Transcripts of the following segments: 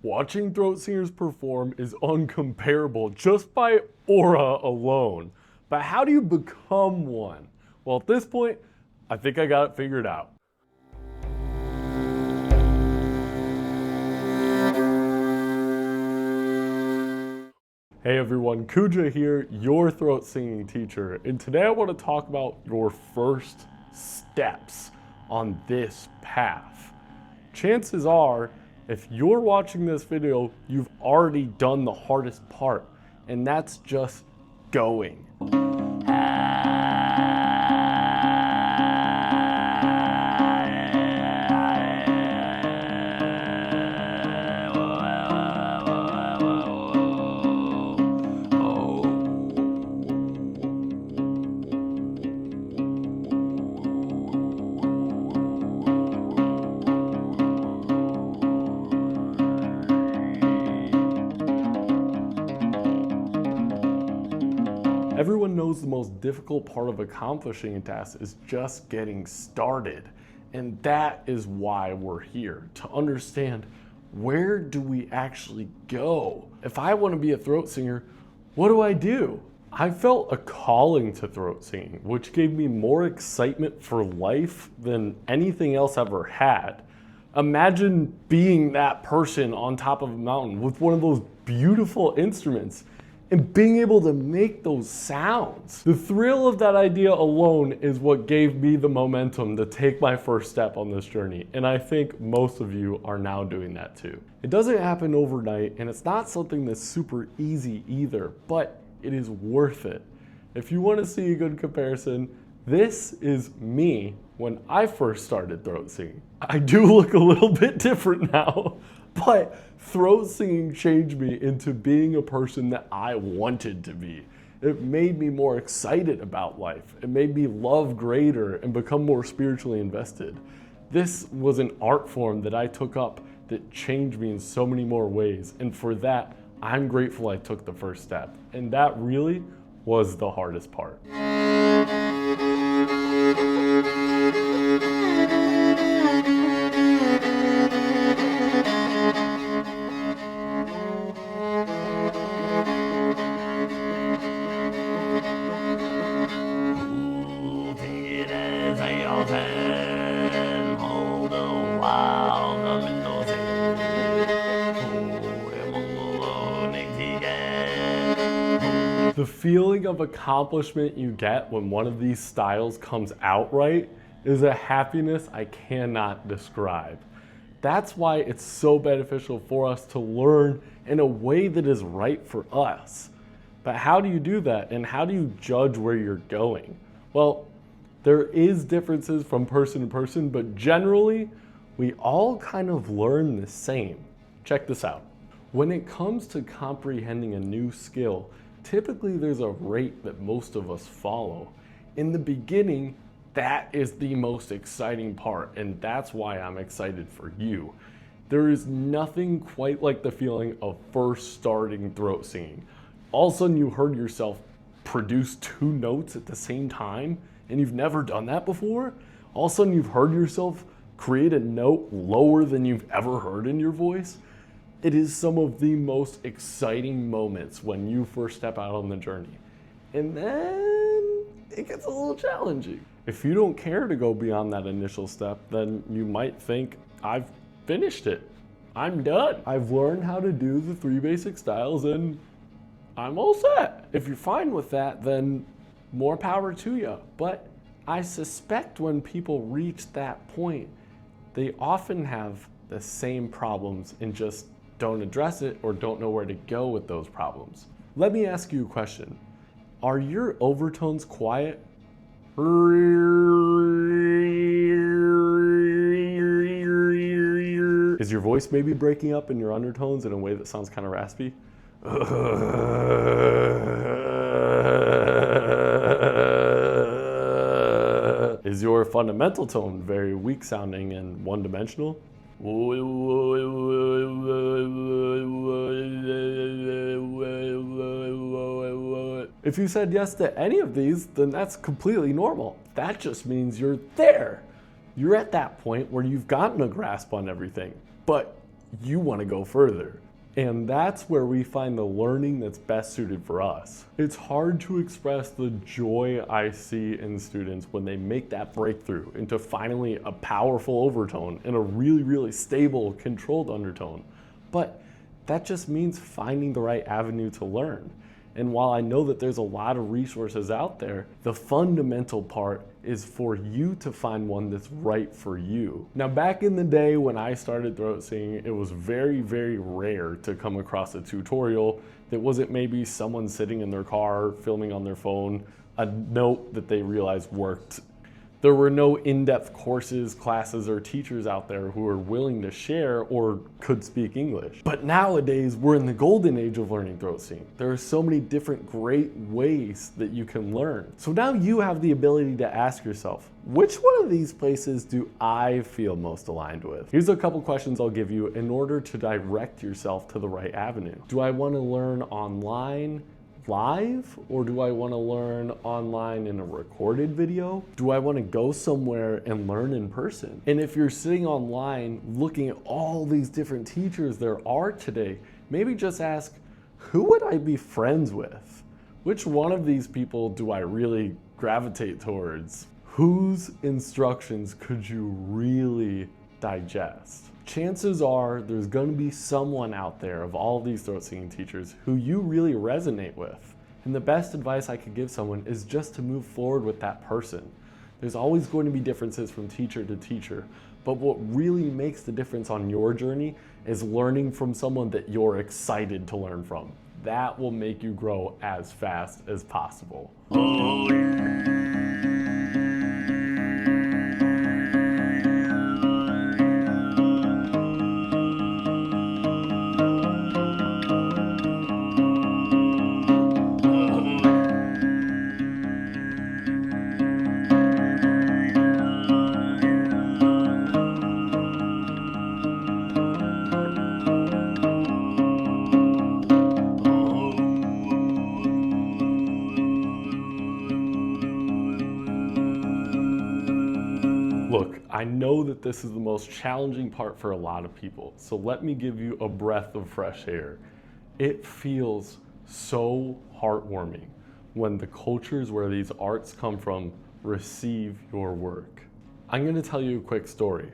Watching throat singers perform is uncomparable just by aura alone. But how do you become one? Well, at this point, I think I got it figured out. Hey everyone, Kuja here, your throat singing teacher, and today I want to talk about your first steps on this path. Chances are, if you're watching this video, you've already done the hardest part, and that's just going. Everyone knows the most difficult part of accomplishing a task is just getting started. And that is why we're here, to understand where do we actually go? If I want to be a throat singer, what do I do? I felt a calling to throat singing, which gave me more excitement for life than anything else I've ever had. Imagine being that person on top of a mountain with one of those beautiful instruments and being able to make those sounds. The thrill of that idea alone is what gave me the momentum to take my first step on this journey, and I think most of you are now doing that too. It doesn't happen overnight, and it's not something that's super easy either, but it is worth it. If you want to see a good comparison, this is me when I first started throat singing. I do look a little bit different now, but throat singing changed me into being a person that I wanted to be. It made me more excited about life. It made me love greater and become more spiritually invested. This was an art form that I took up that changed me in so many more ways. And for that, I'm grateful I took the first step. And that really was the hardest part. The feeling of accomplishment you get when one of these styles comes out right is a happiness I cannot describe. That's why it's so beneficial for us to learn in a way that is right for us. But how do you do that, and how do you judge where you're going? Well, there is differences from person to person, but generally, we all kind of learn the same. Check this out. When it comes to comprehending a new skill, typically there's a rate that most of us follow. In the beginning, that is the most exciting part, and that's why I'm excited for you. There is nothing quite like the feeling of first starting throat singing. All of a sudden you heard yourself produce 2 notes at the same time, and you've never done that before. All of a sudden you've heard yourself create a note lower than you've ever heard in your voice. It is some of the most exciting moments when you first step out on the journey. And then it gets a little challenging. If you don't care to go beyond that initial step, then you might think, I've finished it. I'm done. I've learned how to do the 3 basic styles and I'm all set. If you're fine with that, then more power to you. But I suspect when people reach that point, they often have the same problems and just don't address it or don't know where to go with those problems. Let me ask you a question. Are your overtones quiet? Is your voice maybe breaking up in your undertones in a way that sounds kind of raspy? Is your fundamental tone very weak sounding and one-dimensional? If you said yes to any of these, then that's completely normal. That just means you're there. You're at that point where you've gotten a grasp on everything, but you want to go further. And that's where we find the learning that's best suited for us. It's hard to express the joy I see in students when they make that breakthrough into finally a powerful overtone and a really, really stable, controlled undertone. But that just means finding the right avenue to learn. And while I know that there's a lot of resources out there, the fundamental part is for you to find one that's right for you. Now, back in the day when I started throat singing, it was very, very rare to come across a tutorial that wasn't maybe someone sitting in their car, filming on their phone, a note that they realized worked. There were no in-depth courses, classes, or teachers out there who were willing to share or could speak English. But nowadays, we're in the golden age of learning throat singing. There are so many different great ways that you can learn. So now you have the ability to ask yourself, which one of these places do I feel most aligned with? Here's a couple questions I'll give you in order to direct yourself to the right avenue. Do I want to learn online, live, or do I want to learn online in a recorded video? Do I want to go somewhere and learn in person? And if you're sitting online looking at all these different teachers there are today, maybe just ask, who would I be friends with? Which one of these people do I really gravitate towards? Whose instructions could you really digest? Chances are there's going to be someone out there of all these throat singing teachers who you really resonate with. And the best advice I could give someone is just to move forward with that person. There's always going to be differences from teacher to teacher, but what really makes the difference on your journey is learning from someone that you're excited to learn from. That will make you grow as fast as possible. Look, I know that this is the most challenging part for a lot of people, so let me give you a breath of fresh air. It feels so heartwarming when the cultures where these arts come from receive your work. I'm going to tell you a quick story.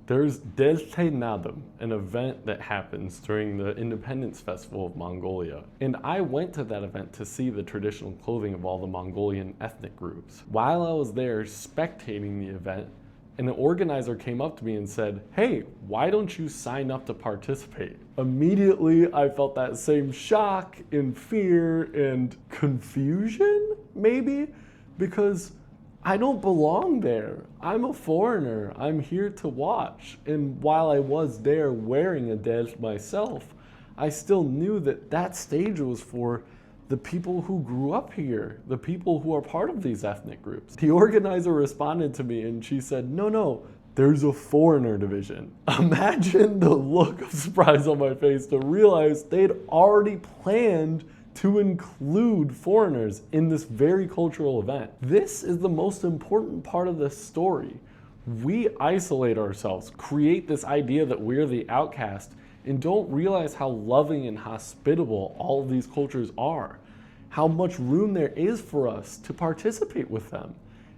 There's Delte Nadam, an event that happens during the Independence Festival of Mongolia. And I went to that event to see the traditional clothing of all the Mongolian ethnic groups. While I was there spectating the event, an organizer came up to me and said, "Hey, why don't you sign up to participate?" Immediately, I felt that same shock and fear and confusion, maybe, because I don't belong there. I'm a foreigner. I'm here to watch. And while I was there wearing a dej myself, I still knew that that stage was for the people who grew up here, the people who are part of these ethnic groups. The organizer responded to me and she said, no, there's a foreigner division. Imagine the look of surprise on my face to realize they'd already planned to include foreigners in this very cultural event. This is the most important part of this story. We isolate ourselves, create this idea that we're the outcast, and don't realize how loving and hospitable all of these cultures are, how much room there is for us to participate with them.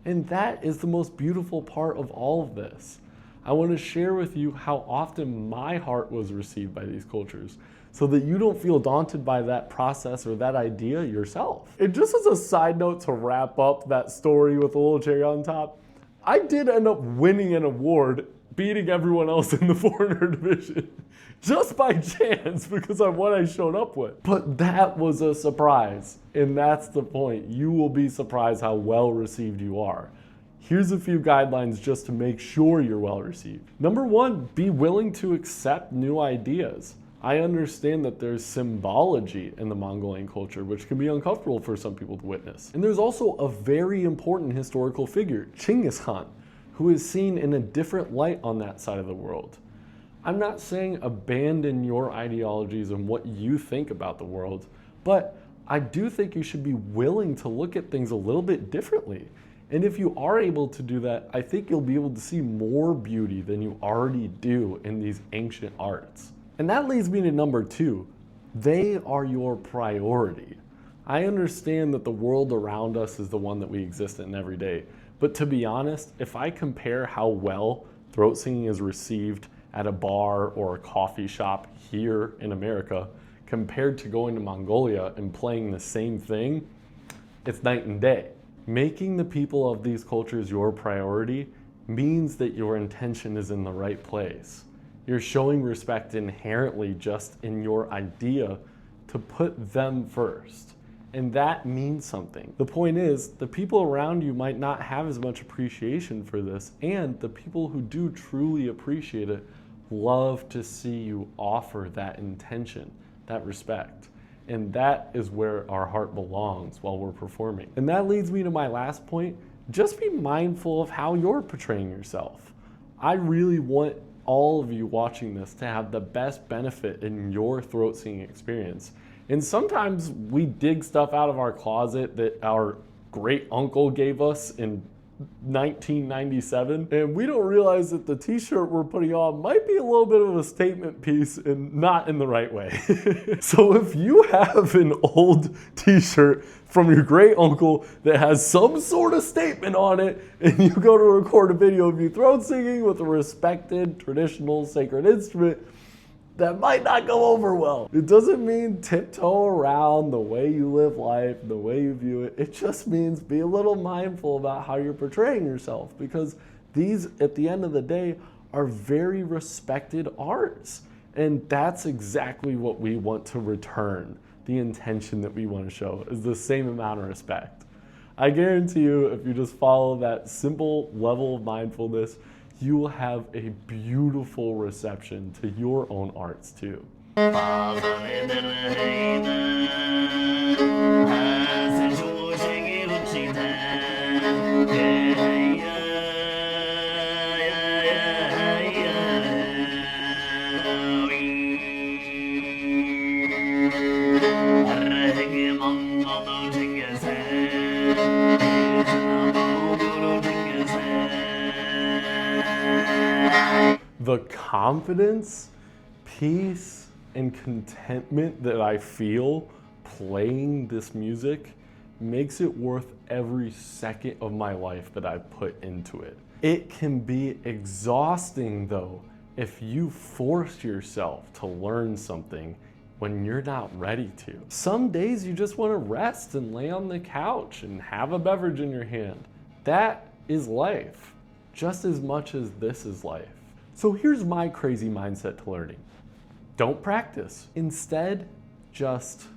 And that is the most beautiful part of all of this. I want to share with you how often my heart was received by these cultures, so that you don't feel daunted by that process or that idea yourself. And just as a side note to wrap up that story with a little cherry on top, I did end up winning an award, beating everyone else in the foreigner division, just by chance because of what I showed up with. But that was a surprise, and that's the point. You will be surprised how well received you are. Here's a few guidelines just to make sure you're well received. Number one, be willing to accept new ideas. I understand that there's symbology in the Mongolian culture, which can be uncomfortable for some people to witness. And there's also a very important historical figure, Chinggis Khan, who is seen in a different light on that side of the world. I'm not saying abandon your ideologies and what you think about the world, but I do think you should be willing to look at things a little bit differently. And if you are able to do that, I think you'll be able to see more beauty than you already do in these ancient arts. And that leads me to number 2. They are your priority. I understand that the world around us is the one that we exist in every day. But to be honest, if I compare how well throat singing is received at a bar or a coffee shop here in America compared to going to Mongolia and playing the same thing, it's night and day. Making the people of these cultures your priority means that your intention is in the right place. You're showing respect inherently just in your idea to put them first. And that means something. The point is, the people around you might not have as much appreciation for this, and the people who do truly appreciate it love to see you offer that intention, that respect. And that is where our heart belongs while we're performing. And that leads me to my last point. Just be mindful of how you're portraying yourself. I really want all of you watching this to have the best benefit in your throat singing experience. And sometimes we dig stuff out of our closet that our great uncle gave us in 1997, and we don't realize that the t-shirt we're putting on might be a little bit of a statement piece and not in the right way. So if you have an old t-shirt from your great uncle that has some sort of statement on it, and you go to record a video of you throat singing with a respected traditional sacred instrument, that might not go over well. It doesn't mean tiptoe around the way you live life, the way you view it. It just means be a little mindful about how you're portraying yourself, because these, at the end of the day, are very respected arts. And that's exactly what we want to return. The intention that we want to show is the same amount of respect. I guarantee you, if you just follow that simple level of mindfulness, you will have a beautiful reception to your own arts too. The confidence, peace, and contentment that I feel playing this music makes it worth every second of my life that I put into it. It can be exhausting though if you force yourself to learn something when you're not ready to. Some days you just want to rest and lay on the couch and have a beverage in your hand. That is life, just as much as this is life. So here's my crazy mindset to learning. Don't practice. Instead, just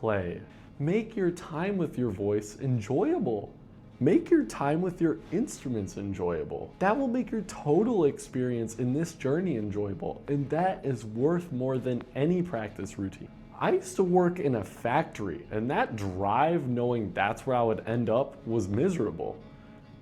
play. Make your time with your voice enjoyable. Make your time with your instruments enjoyable. That will make your total experience in this journey enjoyable, and that is worth more than any practice routine. I used to work in a factory, and that drive knowing that's where I would end up was miserable.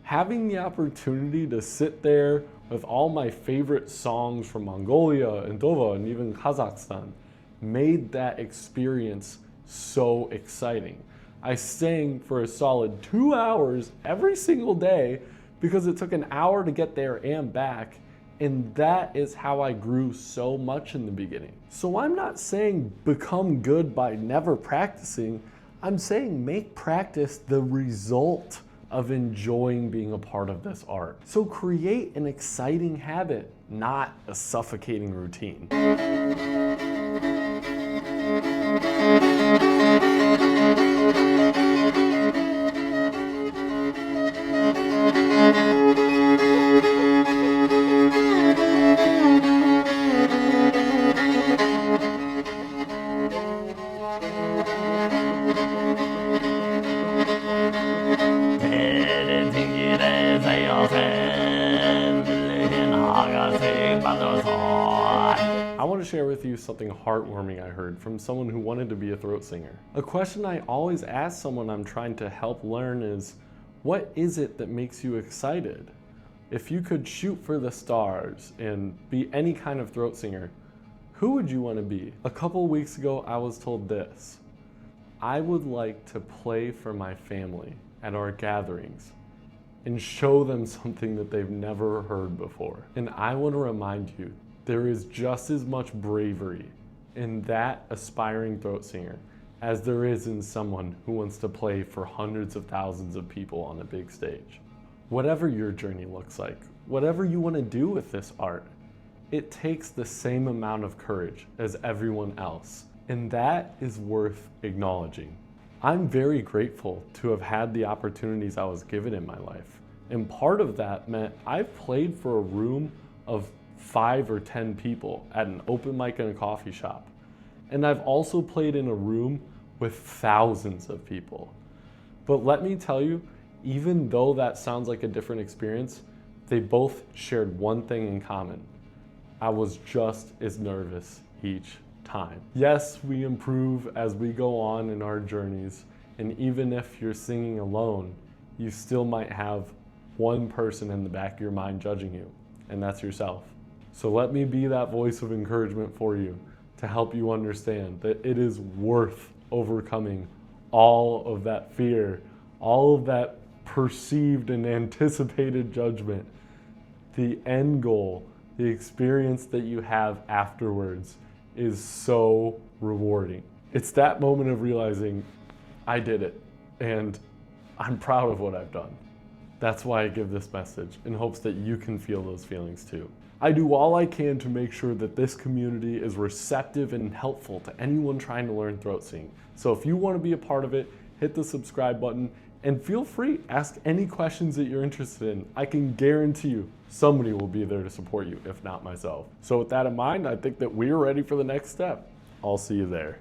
Having the opportunity to sit there with all my favorite songs from Mongolia and Tova and even Kazakhstan made that experience so exciting. I sang for a solid 2 hours every single day because it took an hour to get there and back, and that is how I grew so much in the beginning. So I'm not saying become good by never practicing. I'm saying make practice the result of enjoying being a part of this art. So create an exciting habit, not a suffocating routine. I want to share with you something heartwarming I heard from someone who wanted to be a throat singer. A question I always ask someone I'm trying to help learn is, what is it that makes you excited? If you could shoot for the stars and be any kind of throat singer, who would you want to be? A couple weeks ago, I was told this: I would like to play for my family at our gatherings and show them something that they've never heard before. And I want to remind you, there is just as much bravery in that aspiring throat singer as there is in someone who wants to play for hundreds of thousands of people on a big stage. Whatever your journey looks like, whatever you want to do with this art, it takes the same amount of courage as everyone else, and that is worth acknowledging. I'm very grateful to have had the opportunities I was given in my life, and part of that meant I've played for a room of 5 or 10 people at an open mic in a coffee shop, and I've also played in a room with thousands of people. But let me tell you, even though that sounds like a different experience, they both shared one thing in common. I was just as nervous each time. Yes, we improve as we go on in our journeys, and even if you're singing alone, you still might have one person in the back of your mind judging you, and that's yourself. So let me be that voice of encouragement for you to help you understand that it is worth overcoming all of that fear, all of that perceived and anticipated judgment. The end goal, the experience that you have afterwards, is so rewarding. It's that moment of realizing I did it and I'm proud of what I've done. That's why I give this message, in hopes that you can feel those feelings too. I do all I can to make sure that this community is receptive and helpful to anyone trying to learn throat singing. So if you want to be a part of it, hit the subscribe button and feel free, ask any questions that you're interested in. I can guarantee you somebody will be there to support you, if not myself. So with that in mind, I think that we're ready for the next step. I'll see you there.